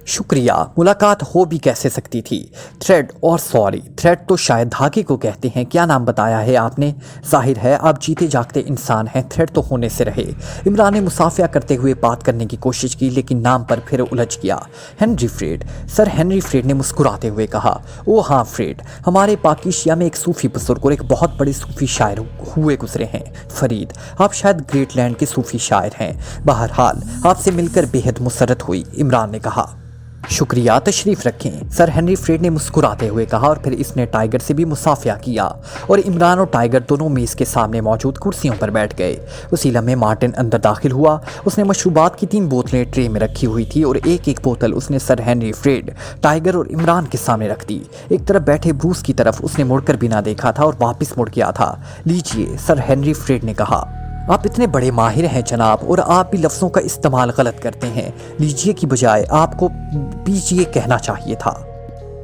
शुक्रिया, मुलाकात हो भी कैसे सकती थी। थ्रेड और सॉरी, थ्रेड तो शायद धागे को कहते हैं। क्या नाम बताया है आपने? जाहिर है आप जीते जागते इंसान हैं, थ्रेड तो होने से रहे। इमरान ने मुसाफिया करते हुए बात करने की कोशिश की, लेकिन नाम पर फिर उलझ गया। Henry Fred. Sir Henry Fred ने मुस्कुराते हुए कहा। ओ हाँ फ्रेड, हमारे पाकिस्तान में एक सूफी बुजुर्ग और एक बहुत बड़े सूफी शायर हुए गुजरे हैं। फरीद, आप शायद ग्रेटलैंड के सूफी शायर हैं। बहरहाल आपसे मिलकर बेहद मुसरत हुई, इमरान ने कहा। शुक्रिया, तशरीफ़ रखें, सर हेनरी फ्रेड ने मुस्कुराते हुए कहा और फिर इसने टाइगर से भी मुसाफिया किया और इमरान और टाइगर दोनों मेज़ के सामने मौजूद कुर्सियों पर बैठ गए। उसी लम्हे मार्टिन अंदर दाखिल हुआ। उसने मशरूबात की 3 बोतलें ट्रे में रखी हुई थी और एक बोतल उसने सर हेनरी फ्रेड, टाइगर और इमरान के सामने रख दी। एक तरफ बैठे ब्रूस की तरफ उसने मुड़कर भी ना देखा था और वापस मुड़ गया था। लीजिए, सर हेनरी फ्रेड ने कहा। आप इतने बड़े माहिर हैं जनाब, और आप भी लफ्ज़ों का इस्तेमाल गलत करते हैं। लीजिए की बजाय आपको पीजिए कहना चाहिए था।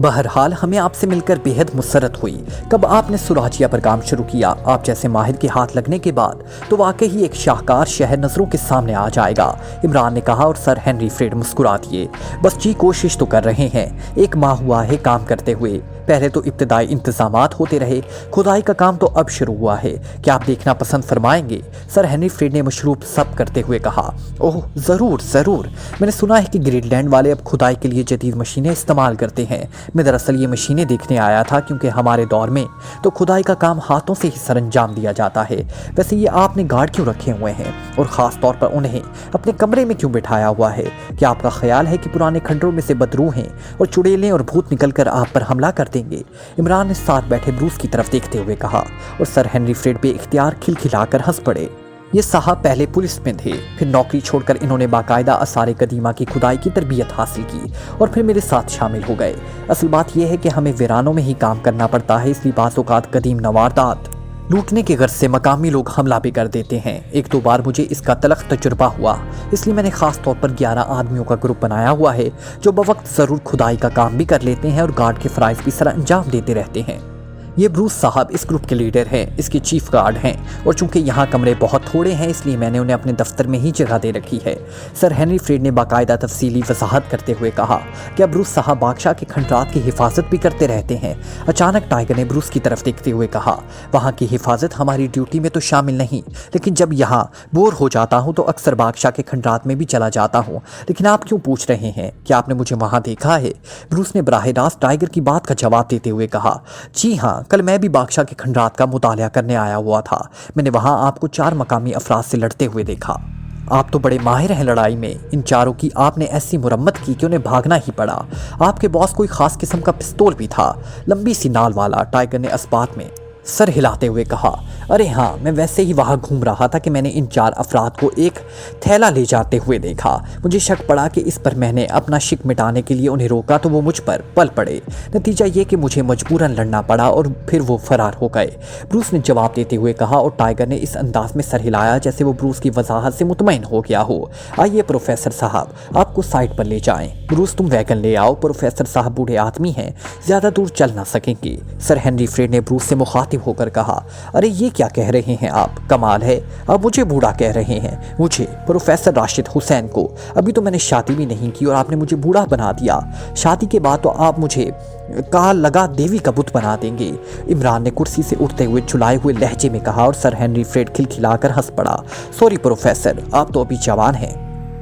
बहरहाल हमें आपसे मिलकर बेहद मुसरत हुई। कब आपने सुराजिया पर काम शुरू किया? आप जैसे माहिर के हाथ लगने के बाद तो वाकई ही एक शाहकार शहर नज़रों के सामने आ जाएगा, इमरान ने कहा और सर हेनरी फ्रेड मुस्कुरा दिए। बस जी कोशिश तो कर रहे हैं, 1 माह हुआ है काम करते हुए। पहले तो इब्तदाई इंतजामात होते रहे, खुदाई का काम तो अब शुरू हुआ है, क्या आप देखना पसंद फरमाएंगे? सर हेनरी फ्रेड ने मशरूब सब करते हुए कहा। ओह ज़रूर ज़रूर, मैंने सुना है कि ग्रीनलैंड वाले अब खुदाई के लिए जदीद मशीनें इस्तेमाल करते हैं। मैं दरअसल ये मशीनें देखने आया था क्योंकि हमारे दौर में तो खुदाई का काम हाथों से ही सरंजाम दिया जाता है। वैसे ये आपने गार्ड क्यों रखे हुए हैं और ख़ास तौर पर उन्हें अपने कमरे में क्यों बिठाया हुआ है? क्या आपका ख्याल है कि पुराने खंडरों में से बदरू हैं और चुड़ैलें और भूत निकलकर आप पर हमला कर देंगे? इमरान ने साथ बैठे ब्रूस की तरफ देखते हुए कहा और सर हेनरी फ्रेड बेइख्तियार खिलखिलाकर हंस पड़े। ये साहब पहले पुलिस में थे, फिर नौकरी छोड़कर इन्होंने बाकायदा आसार कदीमा की खुदाई की तरबियत हासिल की और फिर मेरे साथ शामिल हो गए। असल बात यह है कि हमें वीरानों में ही काम करना पड़ता है, इसलिए बाज़ औक़ात कदीम नवारदात लूटने के गर्ज से मकामी लोग हमला भी कर देते हैं। एक दो बार मुझे इसका तलख तजुर्बा हुआ, इसलिए मैंने ख़ास तौर पर 11 आदमियों का ग्रुप बनाया हुआ है जो बवक्त ज़रूर खुदाई का काम भी कर लेते हैं और गार्ड के फ़राइज़ भी सर अंजाम देते रहते हैं। ये ब्रूस साहब इस ग्रुप के लीडर हैं, इसके चीफ गार्ड हैं और चूंकि यहाँ कमरे बहुत थोड़े हैं इसलिए मैंने उन्हें अपने दफ्तर में ही जगह दे रखी है। सर हेनरी फ्रेड ने बाकायदा तफसीली वजाहत करते हुए कहा। क्या ब्रूस साहब बादशाह के खंडरात की हिफाजत भी करते रहते हैं? अचानक टाइगर ने ब्रूस की तरफ देखते हुए कहा। वहाँ की हिफाजत हमारी ड्यूटी में तो शामिल नहीं, लेकिन जब यहाँ बोर हो जाता हूँ तो अक्सर बादशाह के खंडरात में भी चला जाता हूँ। लेकिन आप क्यों पूछ रहे हैं? क्या आपने मुझे वहाँ देखा है? ब्रूस ने बराह रास्त टाइगर की बात का जवाब देते हुए कहा। जी हाँ, कल मैं भी बादशाह के खंडरात का मुतालिया करने आया हुआ था। मैंने वहां आपको 4 मकामी अफराद से लड़ते हुए देखा। आप तो बड़े माहिर हैं लड़ाई में। इन चारों की आपने ऐसी मुरम्मत की कि उन्हें भागना ही पड़ा। आपके बॉस कोई खास किस्म का पिस्तौल भी था, लंबी सी नाल वाला, टाइगर ने अस्बात में सर हिलाते हुए कहा। अरे हाँ, मैं वैसे ही वहाँ घूम रहा था कि मैंने इन 4 अफराद को एक थैला ले जाते हुए देखा। मुझे शक पड़ा कि इस पर मैंने अपना शिक मिटाने के लिए उन्हें रोका तो वो मुझ पर पल पड़े। नतीजा ये कि मुझे मजबूरन लड़ना पड़ा और फिर वो फरार हो गए, ब्रूस ने जवाब देते हुए कहा और टाइगर ने इस अंदाज में सर हिलाया जैसे वो ब्रूस की वजाहत से मुतमईन हो गया हो। आइए प्रोफेसर साहब, आपको साइड पर ले जाएं। ब्रूस तुम वैगन ले आओ, प्रोफेसर साहब बूढ़े आदमी हैं, ज़्यादा दूर चल ना सकेंगे। सर हेनरी फ्रेड ने ब्रूस से मुखातिब होकर कहा। अरे ये क्या कह रहे हैं आप? कमाल है, आप मुझे बूढ़ा कह रहे हैं? मुझे, प्रोफेसर राशिद हुसैन को? अभी तो मैंने शादी भी नहीं की और आपने मुझे बूढ़ा बना दिया। शादी के बाद तो आप मुझे काल लगा देवी का बुत बना देंगे, इमरान ने कुर्सी से उठते हुए झुलाए हुए लहजे में कहा और सर हेनरी फ्रेड खिलखिलाकर हंस पड़ा। सॉरी प्रोफेसर, आप तो अभी जवान हैं।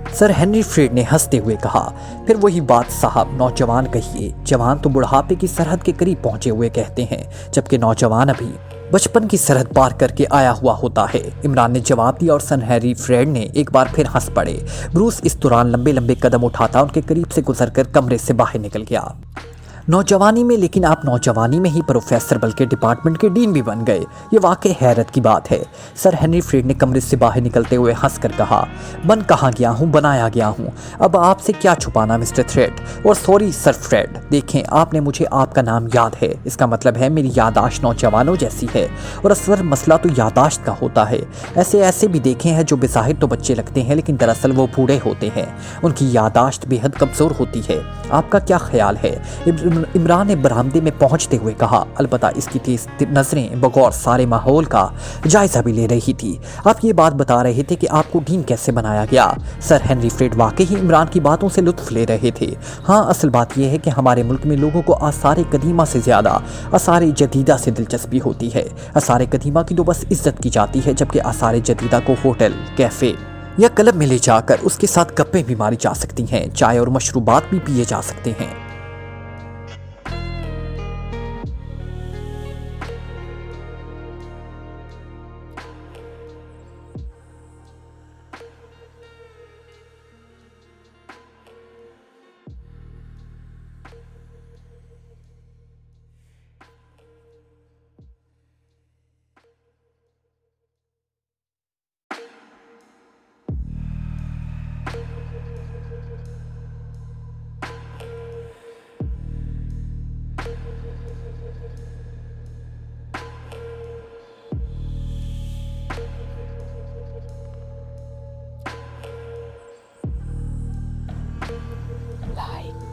सर हेनरी फ्रेड ने हंसते हुए कहा। फिर वही बात साहब, नौजवान कहिए। जवान तो बुढ़ापे की सरहद के करीब पहुंचे हुए कहते हैं, जबकि नौजवान अभी बचपन की सरहद पार करके आया हुआ होता है, इमरान ने जवाब दिया और सर हेनरी फ्रेड ने एक बार फिर हंस पड़े। ब्रूस इस दौरान लंबे लंबे कदम उठाता उनके करीब से गुजरकर कमरे से बाहर निकल गया। नौजवानी में, लेकिन आप नौजवानी में ही प्रोफेसर बल्कि डिपार्टमेंट के डीन भी बन गए, ये वाकई हैरत की बात है। सर हेनरी फ्रेड ने कमरे से बाहर निकलते हुए हंसकर कहा। बन कहाँ गया हूँ, बनाया गया हूँ। अब आपसे क्या छुपाना मिस्टर थ्रेड, और सॉरी सर फ्रेड। देखें, आपने मुझे आपका नाम याद है, इसका मतलब है मेरी यादाश्त नौजवानों जैसी है, और असल मसला तो यादाश्त का होता है। ऐसे भी देखे हैं जो बेज़ाहिर तो बच्चे लगते हैं लेकिन दरअसल वो बूढ़े होते हैं, उनकी यादाश्त बेहद कमज़ोर होती है। आपका क्या ख्याल है? इमरान ने बरामदे में पहुंचते हुए कहा। अलबत्ता इसकी तेज नजरें बगौर सारे माहौल का जायजा भी ले रही थी। आप ये बात बता रहे थे कि आपको डीन कैसे बनाया गया। सर हेनरी फ्रेड वाकई ही इमरान की बातों से लुत्फ ले रहे थे। हाँ, असल बात यह है कि हमारे मुल्क में लोगों को आसार कदीमा से ज्यादा आसार जदीदा से दिलचस्पी होती है। आसार कदीमा की तो बस इज्जत की जाती है, जबकि आसार जदीदा को होटल, कैफे या क्लब में ले जाकर उसके साथ गप्पें भी मारी जा सकती हैं, चाय और मशरूबात भी पिए जा सकते हैं। Like,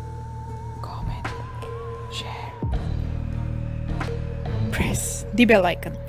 comment, share, press the bell icon.